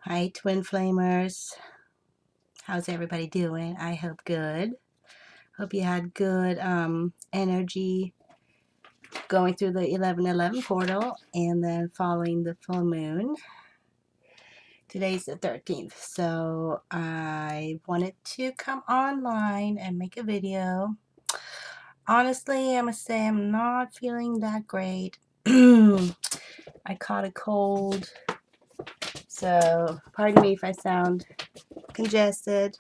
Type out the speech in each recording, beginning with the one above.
Hi, Twin Flamers. How's everybody doing? I hope good. Hope you had good energy going through the 1111 portal and then following the full moon. Today's the 13th, so I wanted to come online and make a video. Honestly, I must say I'm not feeling that great. I caught a cold, so pardon me if I sound congested.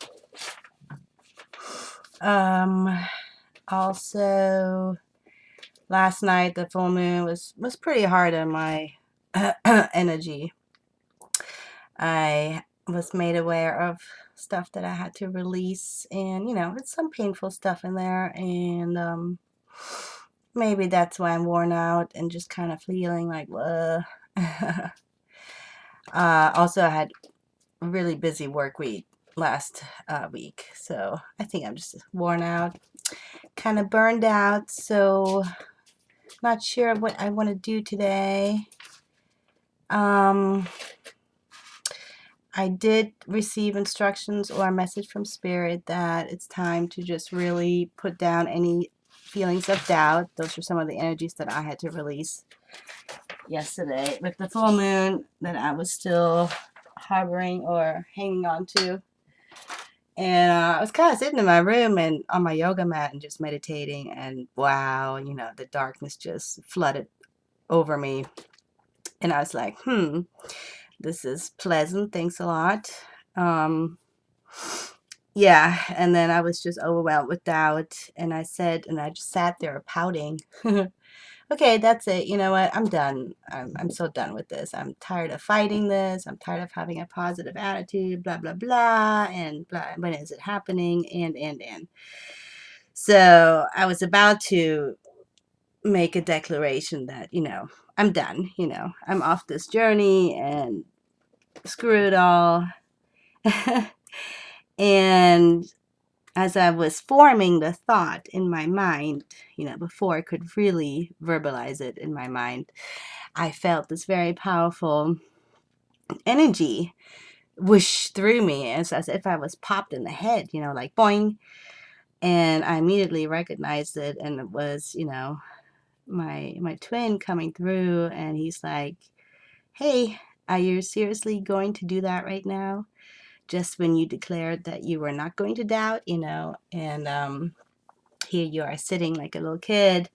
Also, last night the full moon was pretty hard on my energy. I was made aware of stuff that I had to release, and it's some painful stuff in there, and maybe that's why I'm worn out and just kind of feeling like also, I had a really busy work week last week, so I think I'm just worn out, kind of burned out. So not sure what I want to do today. I did receive instructions or a message from Spirit that it's time to just really put down any feelings of doubt. Those are some of the energies that I had to release yesterday with the full moon that I was still harboring or hanging on to. And I was kind of sitting in my room and on my yoga mat and just meditating. And wow, the darkness just flooded over me. And I was like, this is pleasant. Thanks a lot. Yeah, and then I was just overwhelmed with doubt, and I just sat there pouting. Okay, that's it. You know what? I'm done. I'm so done with this. I'm tired of fighting this. I'm tired of having a positive attitude, blah, blah, blah, and blah. When is it happening? And. So I was about to make a declaration that, I'm done. I'm off this journey and screw it all. And as I was forming the thought in my mind, before I could really verbalize it in my mind, I felt this very powerful energy whoosh through me as if I was popped in the head, like boing. And I immediately recognized it, and it was, my twin coming through, and he's like, "Hey, are you seriously going to do that right now? Just when you declared that you were not going to doubt, and here you are sitting like a little kid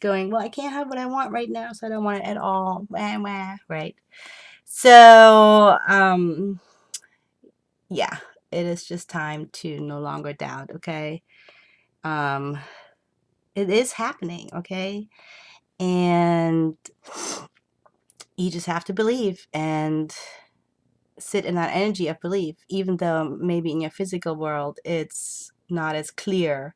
going, well, I can't have what I want right now, so I don't want it at all. Wah, wah, right? So, yeah, it is just time to no longer doubt, okay? Um, it is happening, okay? And you just have to believe and sit in that energy of belief, even though maybe in your physical world it's not as clear.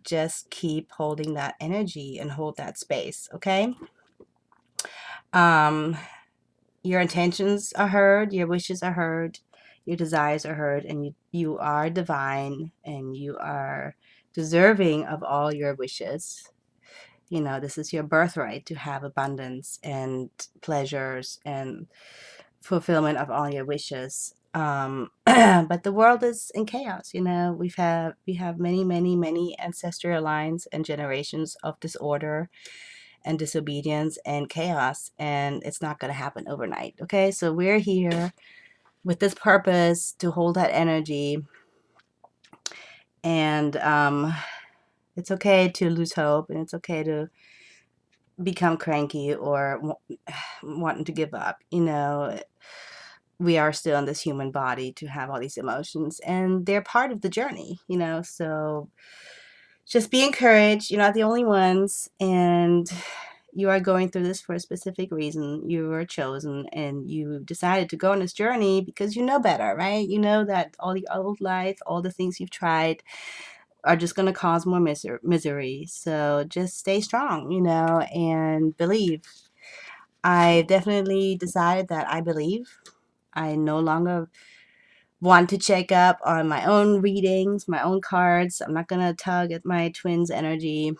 Just keep holding that energy and hold that space, okay? Um, your intentions are heard, your wishes are heard, your desires are heard, and you are divine and you are deserving of all your wishes. This is your birthright to have abundance and pleasures and fulfillment of all your wishes. But the world is in chaos. We have many, many, many ancestral lines and generations of disorder and disobedience and chaos, and it's not going to happen overnight. Okay, so we're here with this purpose to hold that energy, and it's okay to lose hope, and it's okay to become cranky or wanting to give up. We are still in this human body to have all these emotions, and they're part of the journey. So just be encouraged. You're not the only ones, and you are going through this for a specific reason. You were chosen, and you decided to go on this journey because you know better, right? You know that all the old life, all the things you've tried are just going to cause more misery. So just stay strong, and believe. I definitely decided that I believe. I no longer want to check up on my own readings, my own cards. I'm not going to tug at my twins' energy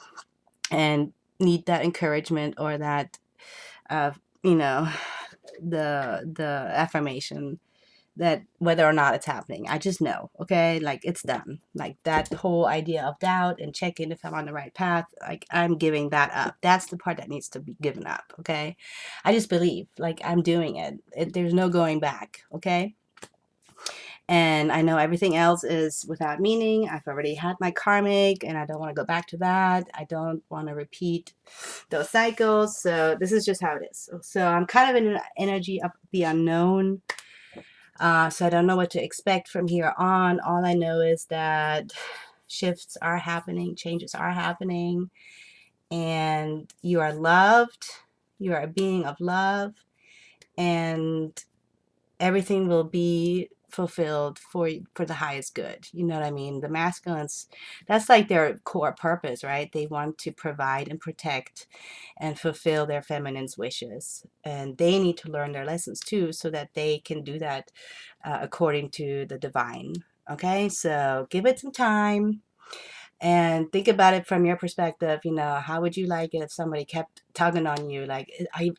and need that encouragement or that, uh, you know, the affirmation that whether or not it's happening. I just know, okay? Like, it's done. Like, that whole idea of doubt and checking if I'm on the right path, like, I'm giving that up. That's the part that needs to be given up, okay? I just believe, like, I'm doing it. There's no going back, okay? And I know everything else is without meaning. I've already had my karmic, and I don't want to go back to that. I don't want to repeat those cycles. So this is just how it is. So I'm kind of in an energy of the unknown. So I don't know what to expect from here on. All I know is that shifts are happening, changes are happening, and you are loved. You are a being of love, and everything will be fulfilled for the highest good. You know what I mean? The masculines, that's like their core purpose, right? They want to provide and protect and fulfill their feminine's wishes, and they need to learn their lessons too, so that they can do that according to the divine. Okay, so give it some time and think about it from your perspective. You know, how would you like it if somebody kept tugging on you, like,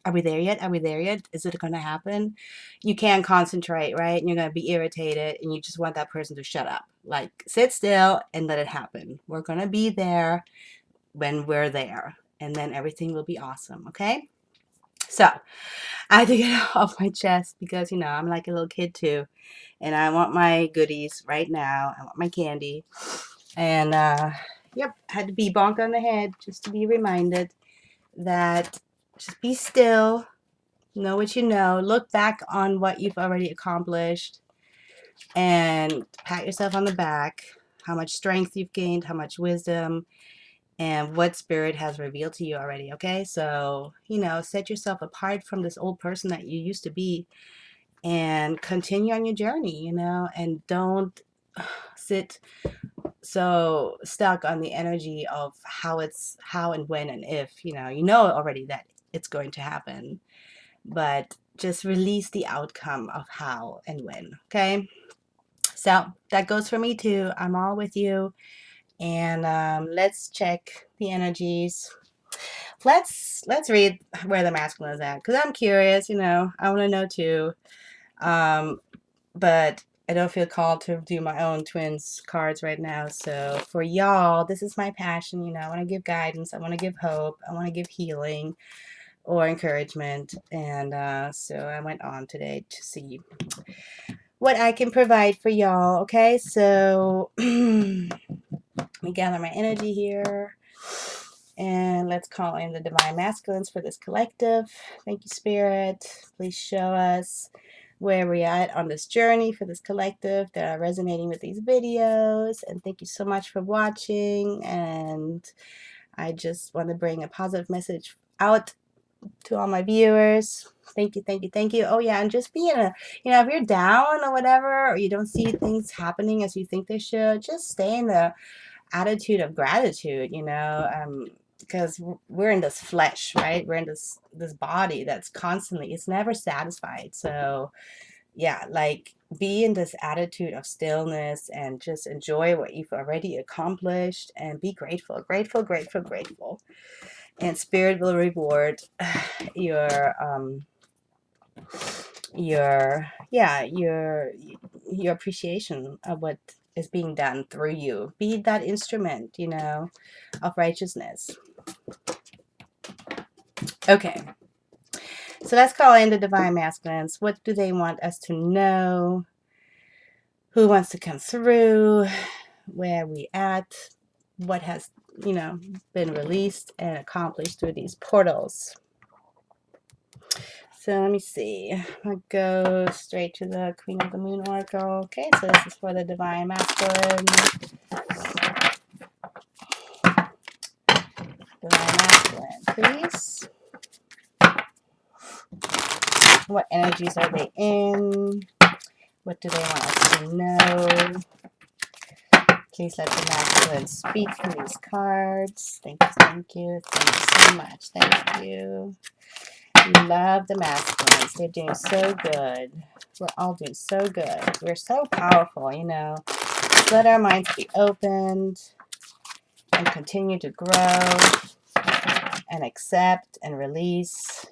are we there yet? Are we there yet? Is it going to happen? You can't concentrate, right? And you're going to be irritated, and you just want that person to shut up. Like, sit still and let it happen. We're going to be there when we're there, and then everything will be awesome. Okay, so I had to get it off my chest because, you know, I'm like a little kid too, and I want my goodies right now. I want my candy. And yep, had to be bonked on the head just to be reminded that just be still, know what you know, look back on what you've already accomplished, and pat yourself on the back, how much strength you've gained, how much wisdom, and what spirit has revealed to you already. Okay, so, you know, set yourself apart from this old person that you used to be and continue on your journey, you know, and don't sit so stuck on the energy of how and when and if, you know already that it's going to happen, but just release the outcome of how and when. Okay, so that goes for me too. I'm all with you. And let's check the energies. Let's read where the masculine is at, because I'm curious. I want to know too. But I don't feel called to do my own twins cards right now. So for y'all, this is my passion. I want to give guidance. I want to give hope. I want to give healing or encouragement. And so I went on today to see what I can provide for y'all. Okay, so let me gather my energy here. And let's call in the divine masculines for this collective. Thank you, Spirit. Please show us where we're at on this journey for this collective that are resonating with these videos. And thank you so much for watching. And I just want to bring a positive message out to all my viewers. Thank you, thank you, thank you. Oh yeah, and just be in if you're down or whatever, or you don't see things happening as you think they should, just stay in the attitude of gratitude, because we're in this flesh, right? We're in this body that's constantly, it's never satisfied. So yeah, like, be in this attitude of stillness and just enjoy what you've already accomplished and be grateful, grateful, grateful, grateful. And Spirit will reward your appreciation of what is being done through you. Be that instrument, of righteousness. Okay, so let's call in the divine masculines. What do they want us to know? Who wants to come through? Where are we at? What has, been released and accomplished through these portals? So let me see. I'll go straight to the Queen of the Moon Oracle. Okay, so this is for the divine masculine. Divine masculine, please. What energies are they in? What do they want us to know? Please let the masculine speak through these cards. Thank you, thank you, thank you so much. Thank you. Love the masculines. They're doing so good. We're all doing so good. We're so powerful, Let our minds be opened and continue to grow and accept and release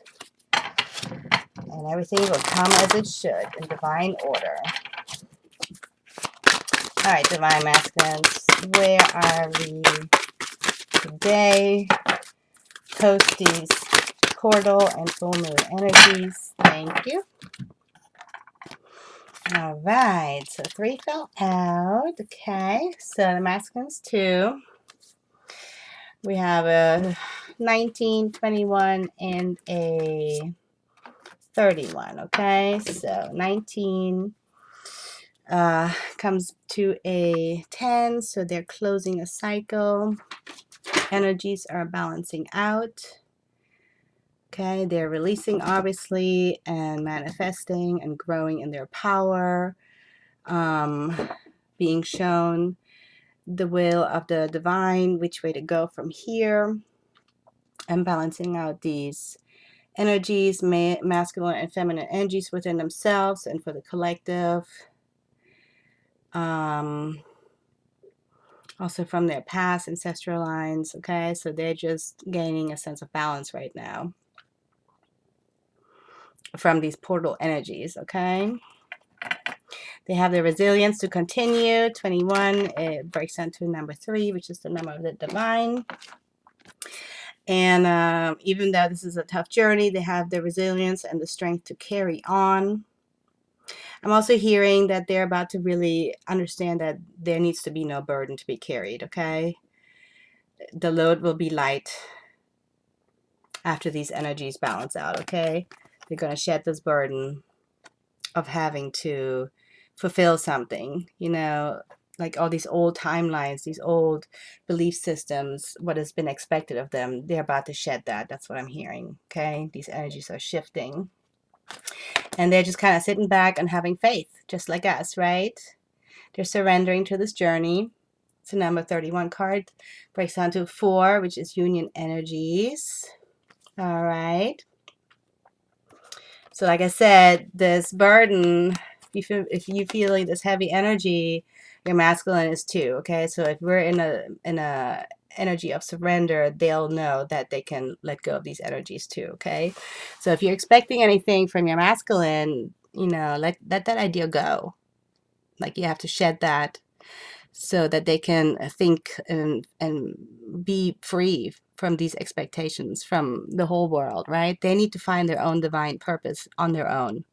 and everything will come as it should in divine order. All right, divine masculines, where are we today? Post these portal and full moon energies. Thank you. All right, so 3 fell out. Okay, so the masculines 2. We have a 19, 21, and a 31. Okay, so 19 comes to a 10, so they're closing a cycle. Energies are balancing out. Okay, they're releasing, obviously, and manifesting and growing in their power, being shown the will of the divine, which way to go from here, and balancing out these energies, masculine and feminine energies within themselves and for the collective. Also from their past ancestral lines. Okay, so they're just gaining a sense of balance right now from these portal energies. Okay, they have the resilience to continue. 21, it breaks down to number 3, which is the number of the divine. And even though this is a tough journey, they have the resilience and the strength to carry on. I'm also hearing that they're about to really understand that there needs to be no burden to be carried. Okay, the load will be light after these energies balance out. Okay, they're going to shed this burden of having to fulfill something, you know, like all these old timelines, these old belief systems, what has been expected of them. They're about to shed that. That's what I'm hearing. Okay, these energies are shifting, and they're just kind of sitting back and having faith, just like us, right? They're surrendering to this journey. It's a number 31 card, breaks down to 4, which is union energies. All right. So like I said, this burden, if you feeling this heavy energy, your masculine is too. Okay, so if we're in a energy of surrender, they'll know that they can let go of these energies too. Okay, so if you're expecting anything from your masculine, you know, let that idea go. Like you have to shed that so that they can think and be free from these expectations from the whole world, right? They need to find their own divine purpose on their own.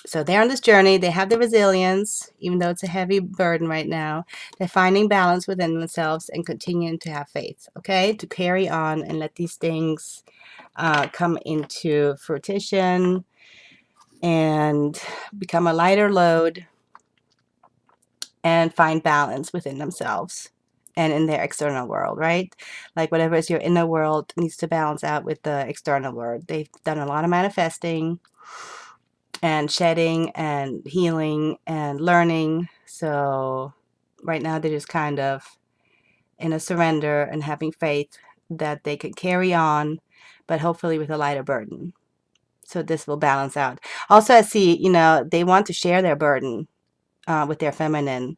So they're on this journey. They have the resilience, even though it's a heavy burden right now. They're finding balance within themselves and continuing to have faith, okay? To carry on and let these things come into fruition and become a lighter load and find balance within themselves and in their external world, right? Like whatever is your inner world needs to balance out with the external world. They've done a lot of manifesting and shedding and healing and learning. So right now they're just kind of in a surrender and having faith that they can carry on, but hopefully with a lighter burden. So this will balance out. Also, I see, you know, they want to share their burden with their feminine.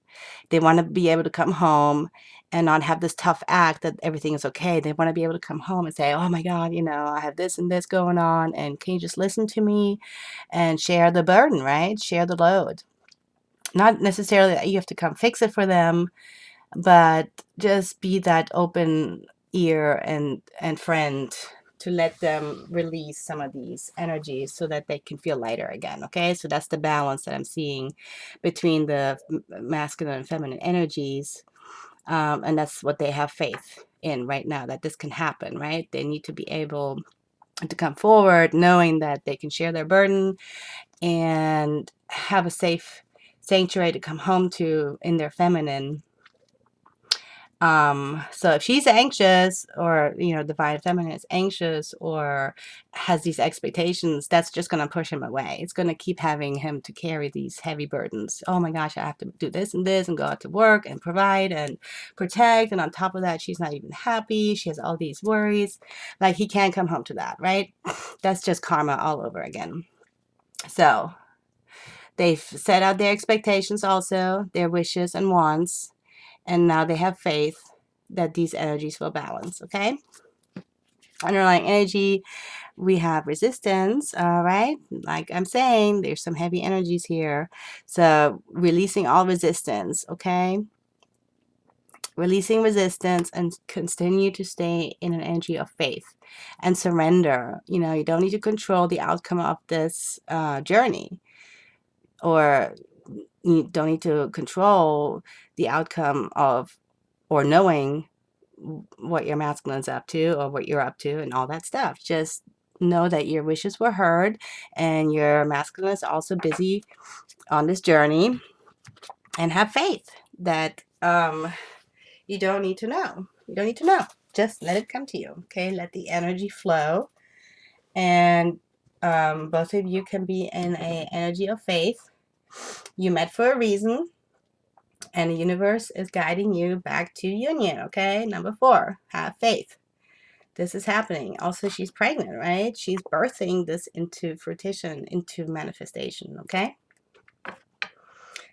They want to be able to come home and not have this tough act that everything is okay. They want to be able to come home and say, oh my God, you know, I have this and this going on, and can you just listen to me and share the burden, right? Share the load. Not necessarily that you have to come fix it for them, but just be that open ear and friend to let them release some of these energies so that they can feel lighter again. Okay, so that's the balance that I'm seeing between the masculine and feminine energies, and that's what they have faith in right now, that this can happen, right? They need to be able to come forward knowing that they can share their burden and have a safe sanctuary to come home to in their feminine. So if she's anxious, or, you know, divine feminine is anxious or has these expectations, that's just going to push him away. It's going to keep having him to carry these heavy burdens. Oh my gosh, I have to do this and go out to work and provide and protect. And on top of that, she's not even happy. She has all these worries. Like he can't come home to that, right? That's just karma all over again. So they've set out their expectations also, their wishes and wants. And now they have faith that these energies will balance, okay? Underlying energy, we have resistance, all right? Like I'm saying, there's some heavy energies here. So releasing all resistance, okay? Releasing resistance and continue to stay in an energy of faith and surrender. You know, you don't need to control the outcome of this journey, or you don't need to control the outcome of, or knowing what your masculine's up to or what you're up to and all that stuff. Just know that your wishes were heard and your masculine is also busy on this journey, and have faith that you don't need to know. You don't need to know. Just let it come to you, okay? Let the energy flow, and both of you can be in an energy of faith. You met for a reason, and the universe is guiding you back to union, okay? Number 4, have faith. This is happening. Also, she's pregnant, right? She's birthing this into fruition, into manifestation, okay?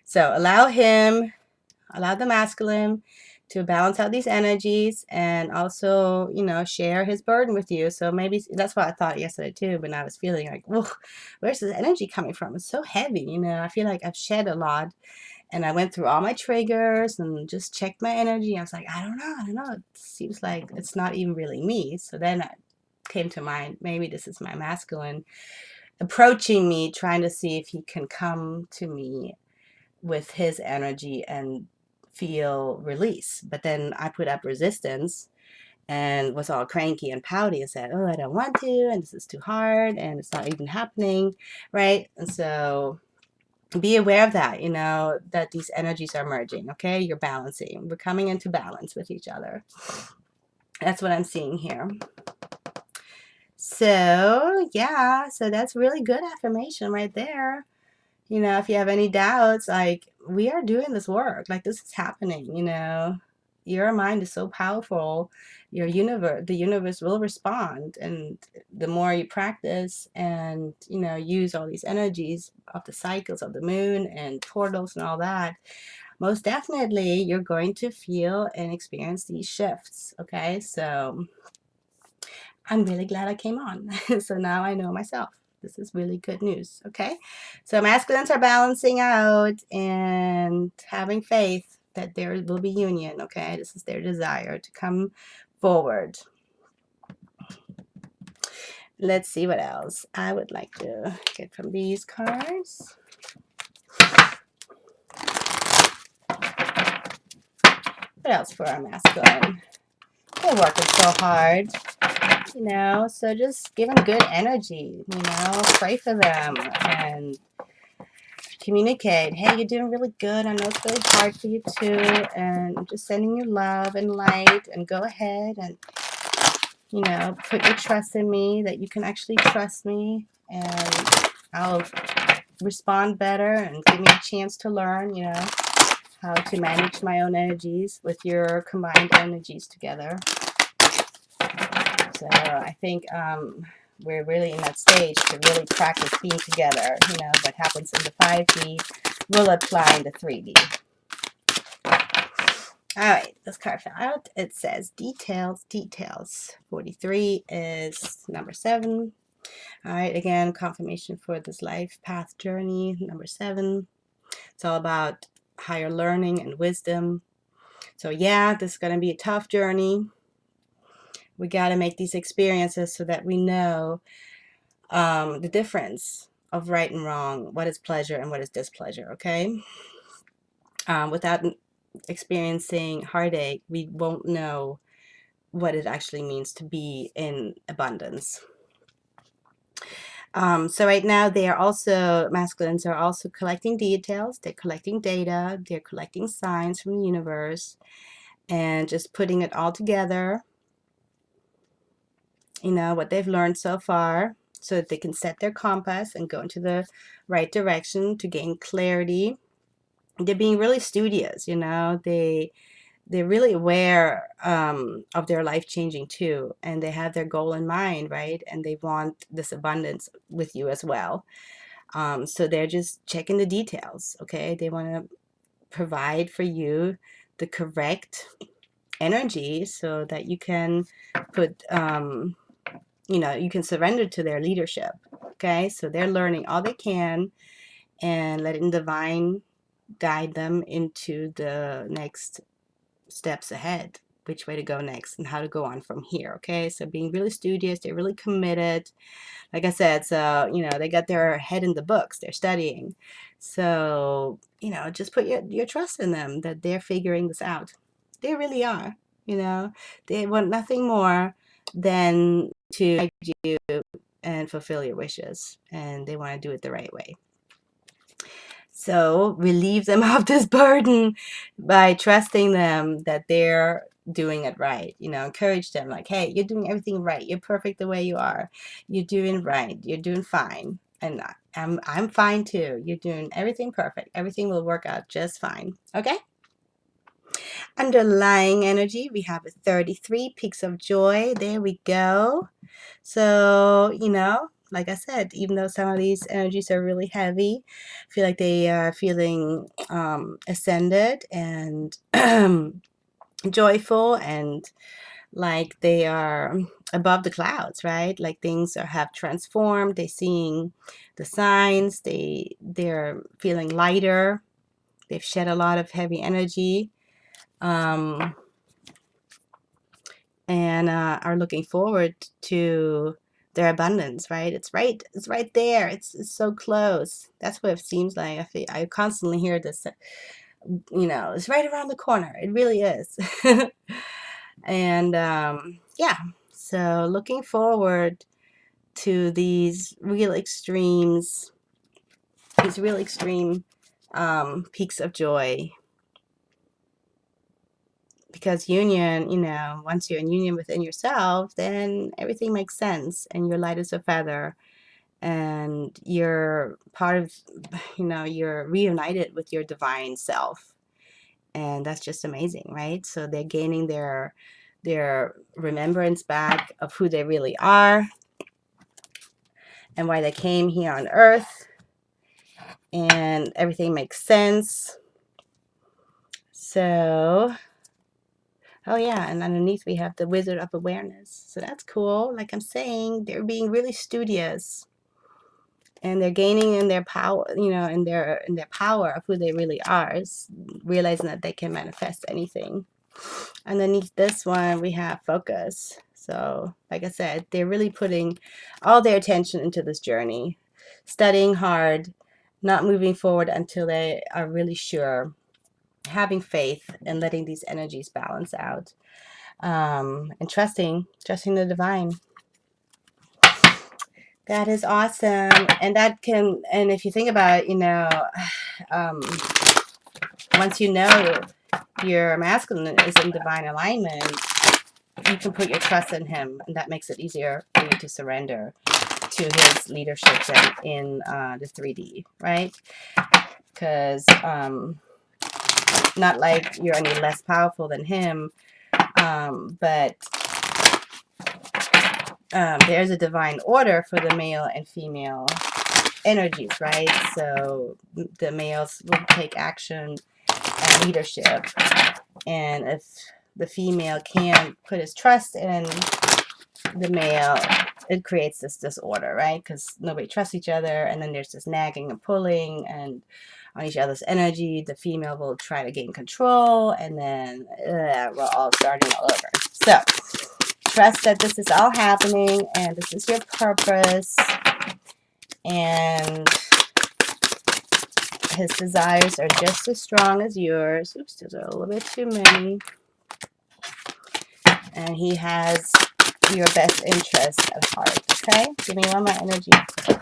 So allow the masculine to balance out these energies, and also, you know, share his burden with you. So maybe that's what I thought yesterday too, when I was feeling like, whoa, where's this energy coming from? It's so heavy, you know. I feel like I've shed a lot, and I went through all my triggers and just checked my energy. I was like, I don't know. It seems like it's not even really me. So then I came to mind, maybe this is my masculine approaching me, trying to see if he can come to me with his energy and feel release. But then I put up resistance and was all cranky and pouty and said, oh, I don't want to, and this is too hard, and it's not even happening, right? And so be aware of that, you know, that these energies are merging, okay? You're balancing. We're coming into balance with each other. That's what I'm seeing here. So, yeah, so that's really good affirmation right there. You know, if you have any doubts, like, we are doing this work, like, this is happening, you know. Your mind is so powerful. The universe will respond. And the more you practice and, you know, use all these energies of the cycles of the moon and portals and all that, most definitely you're going to feel and experience these shifts. Okay, so I'm really glad I came on. So now I know myself. This is really good news. Okay, so masculines are balancing out and having faith that there will be union. Okay, this is their desire to come forward. Let's see what else I would like to get from these cards. What else for our masculine? They're working so hard, you know, so just give them good energy, you know, pray for them and communicate. Hey, you're doing really good. I know it's really hard for you too, and I'm just sending you love and light, and go ahead and, you know, put your trust in me, that you can actually trust me, and I'll respond better and give me a chance to learn, you know, how to manage my own energies with your combined energies together. So I think we're really in that stage to really practice being together. You know, what happens in the 5D will apply in the 3D. All right, this card fell out. It says details, details. 43 is number 7. All right, again, confirmation for this life path journey, number 7. It's all about higher learning and wisdom. So yeah, this is going to be a tough journey. We got to make these experiences so that we know the difference of right and wrong, what is pleasure and what is displeasure, okay? Without experiencing heartache, we won't know what it actually means to be in abundance. So right now masculines are also collecting details, they're collecting data, they're collecting signs from the universe, and just putting it all together, you know, what they've learned so far, so that they can set their compass and go into the right direction to gain clarity. They're being really studious, you know, they're really aware of their life changing too, and they have their goal in mind, right? And they want this abundance with you as well. So they're just checking the details, okay? They want to provide for you the correct energy so that you can put you can surrender to their leadership. Okay, so they're learning all they can and letting divine guide them into the next steps ahead, which way to go next and how to go on from here. Okay, so being really studious, they're really committed, like I said. So they got their head in the books, they're studying. So just put your trust in them that they're figuring this out. They really are. They want nothing more than to guide you and fulfill your wishes, and they want to do it the right way. So relieve them of this burden by trusting them that they're doing it right. Encourage them, like, hey, you're doing everything right. You're perfect the way you are. You're doing right. You're doing fine. And I'm fine too. You're doing everything perfect. Everything will work out just fine. Okay? Underlying energy, we have a 33 peaks of joy. There we go. So, like I said, even though some of these energies are really heavy, I feel like they are feeling ascended and joyful, and like they are above the clouds, right? Like things have transformed. They're seeing the signs. They're feeling lighter. They've shed a lot of heavy energy. And are looking forward to their abundance, right? It's right there. It's so close. That's what it seems like. I constantly hear this, it's right around the corner. It really is. And yeah, so looking forward to these real extreme peaks of joy. Because union, once you're in union within yourself, then everything makes sense and you're light as a feather, and you're part of, you're reunited with your divine self. And that's just amazing, right? So they're gaining their remembrance back of who they really are and why they came here on earth, and everything makes sense. So oh yeah, and underneath we have the Wizard of Awareness. So that's cool. Like I'm saying, they're being really studious, and they're gaining in their power, in their power of who they really are, realizing that they can manifest anything. Underneath this one, we have focus. So like I said, they're really putting all their attention into this journey, studying hard, not moving forward until they are really sure, having faith and letting these energies balance out. And trusting the divine. That is awesome. And if you think about it, once your masculine is in divine alignment, you can put your trust in him, and that makes it easier for you to surrender to his leadership in the 3D, right? Because not like you're any less powerful than him, but there's a divine order for the male and female energies, right? So the males will take action and leadership, and if the female can't put his trust in the male, it creates this disorder, right? Because nobody trusts each other, and then there's this nagging and pulling and on each other's energy. The female will try to gain control, and then we're all starting all over. So trust that this is all happening, and this is your purpose, and his desires are just as strong as yours. Oops, those are a little bit too many. And he has your best interest at heart. Okay? Give me one more energy.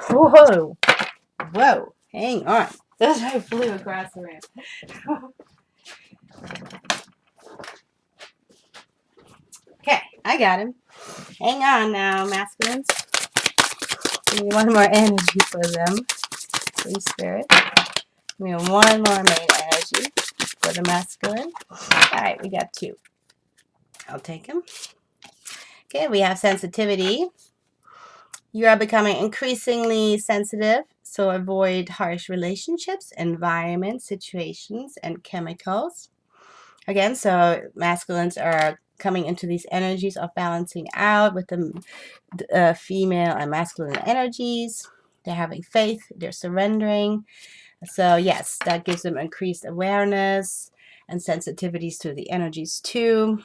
Whoa! Whoa! Hang on. Those I flew across the room. Okay, I got him. Hang on now, masculines. Give me one more energy for them. Please, Spirit. Give me one more main energy for the masculine. Alright, we got 2. I'll take them. Okay, we have sensitivity. You are becoming increasingly sensitive, so avoid harsh relationships, environments, situations, and chemicals. Again, so masculines are coming into these energies of balancing out with the female and masculine energies. They're having faith, they're surrendering. So yes, that gives them increased awareness and sensitivities to the energies too.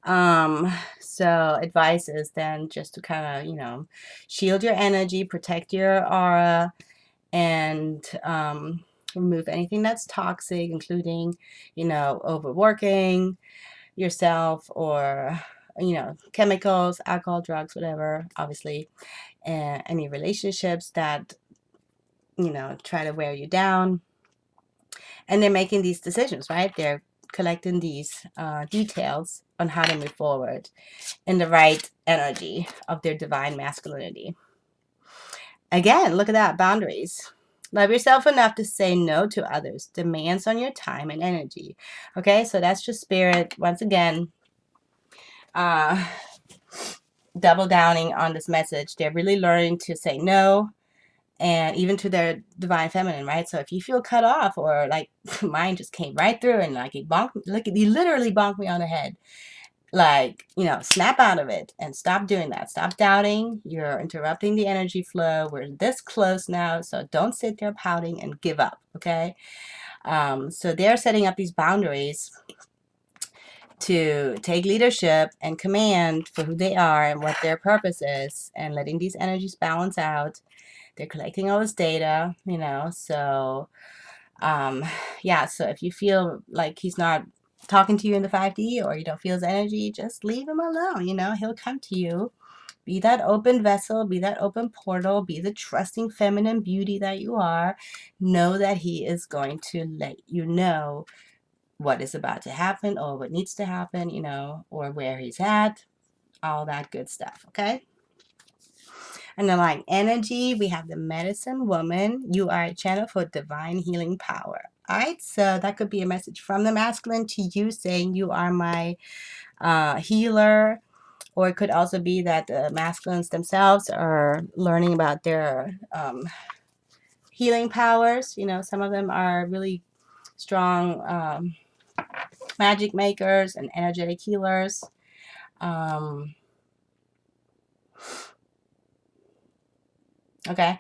So advice is then just to kind of, you know, shield your energy, protect your aura, and remove anything that's toxic, including, you know, overworking yourself, or, you know, chemicals, alcohol, drugs, whatever, obviously, and any relationships that, you know, try to wear you down. And they're making these decisions, right? They're collecting these details on how to move forward in the right energy of their divine masculinity. Again, look at that, boundaries. Love yourself enough to say no to others' demands on your time and energy. Okay, so that's just spirit. Once again, double downing on this message. They're really learning to say no, and even to their divine feminine, right? So if you feel cut off, or like mine just came right through and like he literally bonked me on the head. Like, you know, snap out of it and stop doing that. Stop doubting. You're interrupting the energy flow. We're this close now, so don't sit there pouting and give up, okay? So they're setting up these boundaries to take leadership and command for who they are and what their purpose is, and letting these energies balance out. They're collecting all this data, you know, so yeah, so if you feel like he's not talking to you in the 5D, or you don't feel his energy, just leave him alone. You know, he'll come to you. Be that open vessel, be that open portal, be the trusting feminine beauty that you are. Know that he is going to let you know what is about to happen, or what needs to happen, you know, or where he's at, all that good stuff, okay? Underlying energy, we have the medicine woman. You are a channel for divine healing power. All right, so that could be a message from the masculine to you, saying you are my healer. Or it could also be that the masculines themselves are learning about their healing powers. You know, some of them are really strong magic makers and energetic healers. Okay.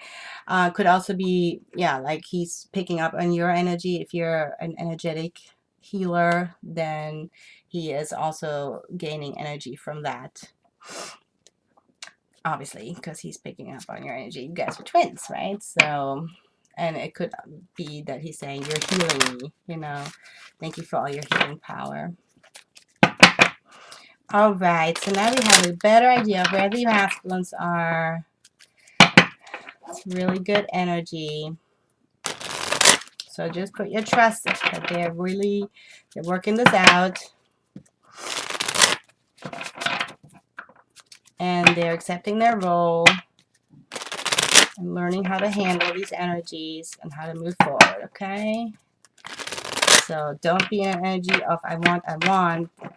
Could also be, yeah, like he's picking up on your energy. If you're an energetic healer, then he is also gaining energy from that. Obviously, because he's picking up on your energy. You guys are twins, right? So, and it could be that he's saying, you're healing me, you know. Thank you for all your healing power. All right. So now we have a better idea of where the masculines are. It's really good energy. So just put your trust that they're working this out, and they're accepting their role and learning how to handle these energies and how to move forward, okay? So don't be in an energy of I want,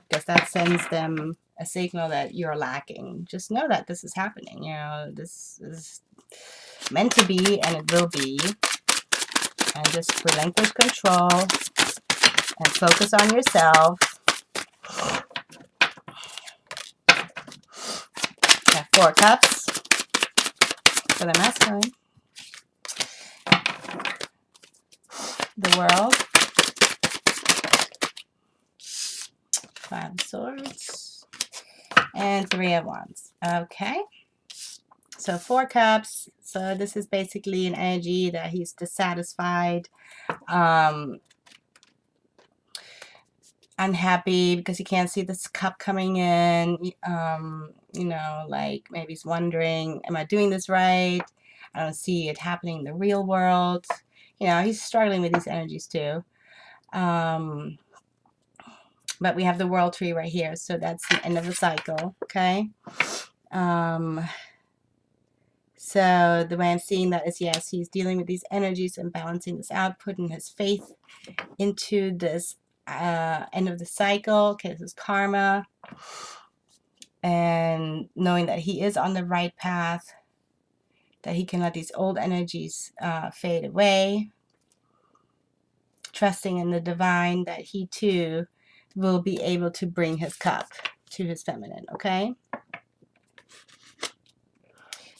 because that sends them a signal that you're lacking. Just know that this is happening, you know, this is meant to be, and it will be. And just relinquish control and focus on yourself. Have 4 cups for the masculine. The world. 5 of swords. And 3 of wands. Okay. So 4 cups. So this is basically an energy that he's dissatisfied. Unhappy because he can't see this cup coming in. You know, like maybe he's wondering, am I doing this right? I don't see it happening in the real world. You know, he's struggling with these energies too. But we have the world tree right here, so that's the end of the cycle, okay? So the way I'm seeing that is, yes, he's dealing with these energies and balancing this out, putting his faith into this end of the cycle. Okay, this is karma. And knowing that he is on the right path, that he can let these old energies fade away. Trusting in the divine, that he too will be able to bring his cup to his feminine, okay?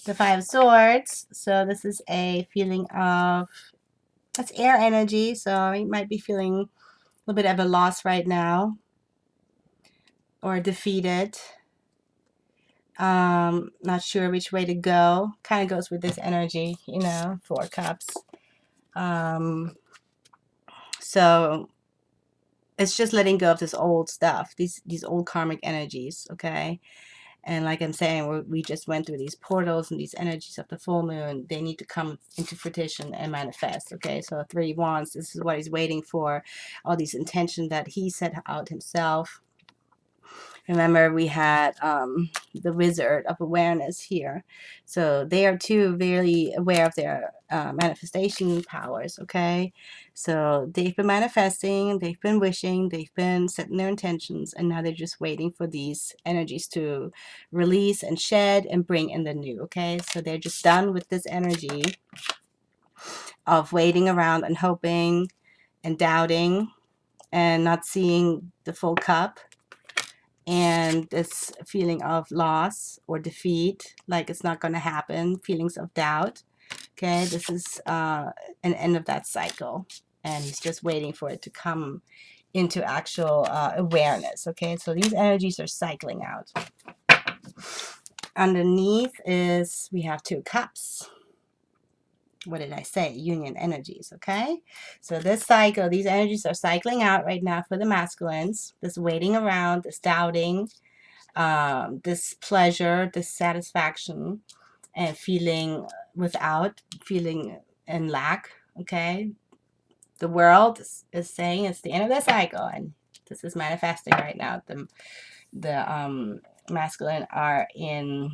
The Five of Swords. So this is a feeling of, that's air energy. So you might be feeling a little bit of a loss right now, or defeated. Not sure which way to go. Kind of goes with this energy, you know, Four Cups. So it's just letting go of this old stuff, these old karmic energies, okay? And like I'm saying, we just went through these portals and these energies of the full moon. They need to come into fruition and manifest, okay? So Three Wands, this is what he's waiting for. All these intentions that he set out himself. Remember, we had the Wizard of Awareness here. So they are too very aware of their manifestation powers, okay? So they've been manifesting, they've been wishing, they've been setting their intentions, and now they're just waiting for these energies to release and shed and bring in the new, okay? So they're just done with this energy of waiting around and hoping and doubting and not seeing the full cup, and this feeling of loss or defeat, like it's not going to happen, feelings of doubt. Okay, this is an end of that cycle, and he's just waiting for it to come into actual awareness. Okay, so these energies are cycling out. Underneath is, we have Two Cups. What did I say? Union energies, okay? So this cycle, these energies are cycling out right now for the masculines. This waiting around, this doubting, this pleasure, this satisfaction, and feeling without, feeling in lack, okay? The world is saying it's the end of the cycle, and this is manifesting right now. The masculine are in,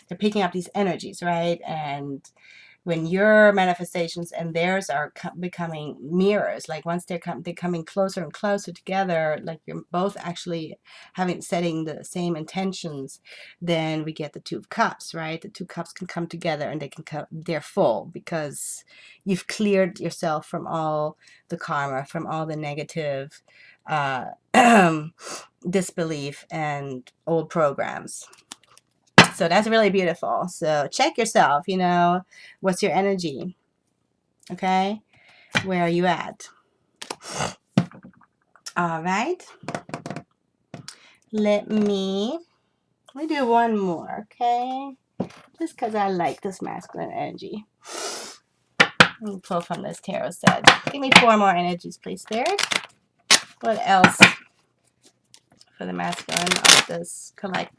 they're picking up these energies, right? And when your manifestations and theirs are becoming mirrors, like once they're coming closer and closer together, like you're both actually setting the same intentions, then we get the Two of Cups, right? The Two Cups can come together, and they're full, because you've cleared yourself from all the karma, from all the negative disbelief and old programs. So that's really beautiful. So check yourself, you know, what's your energy? Okay, where are you at? All right, let me do one more, okay? Just because I like this masculine energy. Let me pull from this tarot set. Give me 4 more energies, please, Spirit. What else for the masculine of this collective?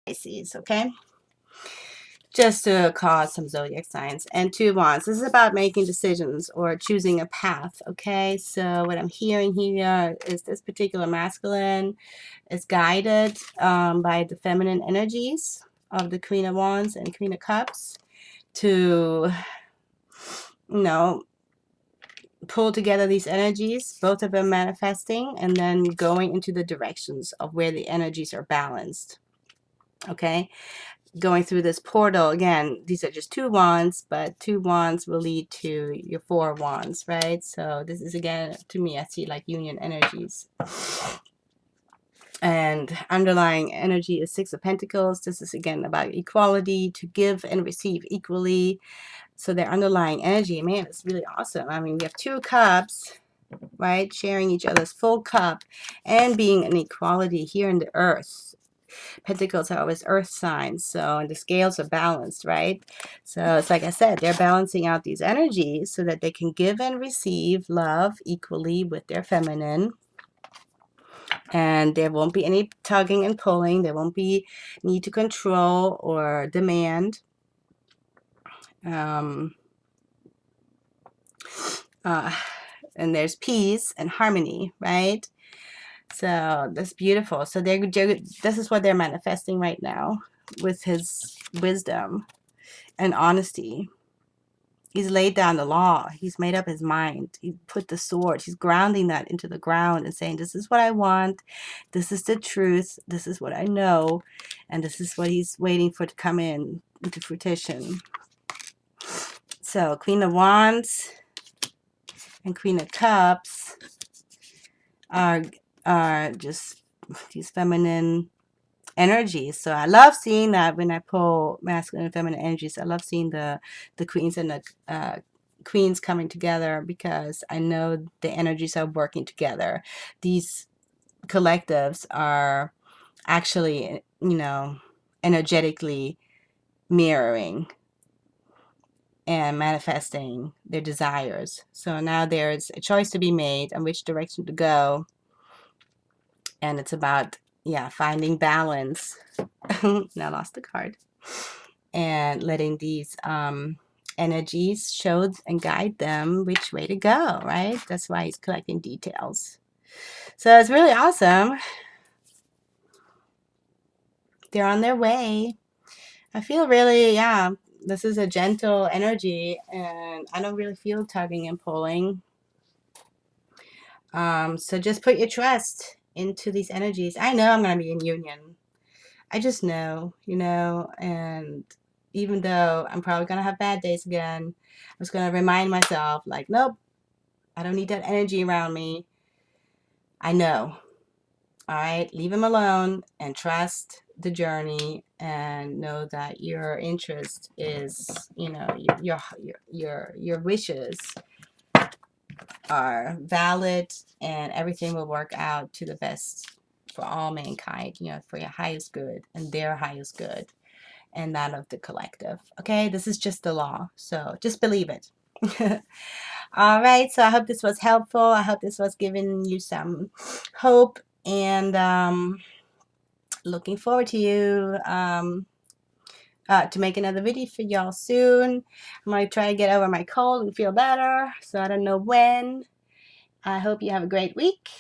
Pisces, okay? Just to cause some zodiac signs. And 2 wands. This is about making decisions or choosing a path, okay? So what I'm hearing here is this particular masculine is guided by the feminine energies of the Queen of Wands and Queen of Cups to, you know, pull together these energies, both of them manifesting, and then going into the directions of where the energies are balanced, okay? Going through this portal again, these are just 2 wands, but 2 wands will lead to your 4 wands, right? So this is, again, to me, I see like union energies, and underlying energy is 6 of Pentacles. This is again about equality, to give and receive equally. So their underlying energy, man, it's really awesome. I mean, we have 2 cups, right, sharing each other's full cup and being an equality here in the earth. Pentacles are always earth signs, so, and the scales are balanced, right? So it's like I said, they're balancing out these energies so that they can give and receive love equally with their feminine, and there won't be any tugging and pulling. There won't be need to control or demand. And there's peace and harmony, right? So that's beautiful. So this is what they're manifesting right now with his wisdom and honesty. He's laid down the law. He's made up his mind. He put the sword. He's grounding that into the ground and saying, this is what I want. This is the truth. This is what I know. And this is what he's waiting for to come into fruition. So Queen of Wands and Queen of Cups are just these feminine energies. So I love seeing that when I pull masculine and feminine energies. I love seeing the queens and the queens coming together, because I know the energies are working together. These collectives are actually, energetically mirroring and manifesting their desires. So now there's a choice to be made on which direction to go. And it's about, finding balance. Now I lost the card. And letting these energies show and guide them which way to go, right? That's why he's collecting details. So it's really awesome. They're on their way. I feel really, this is a gentle energy, and I don't really feel tugging and pulling. So just put your trust into these energies. I know I'm going to be in union. I just know, and even though I'm probably going to have bad days again, I'm just going to remind myself, like, nope, I don't need that energy around me. I know. All right, leave him alone and trust the journey, and know that your interest is, your wishes are valid, and everything will work out to the best for all mankind, for your highest good and their highest good and that of the collective. Okay, this is just the law, so just believe it. All right, so I hope this was helpful. I hope this was giving you some hope, and looking forward to you to make another video for y'all soon. I'm going to try to get over my cold and feel better, so I don't know when. I hope you have a great week.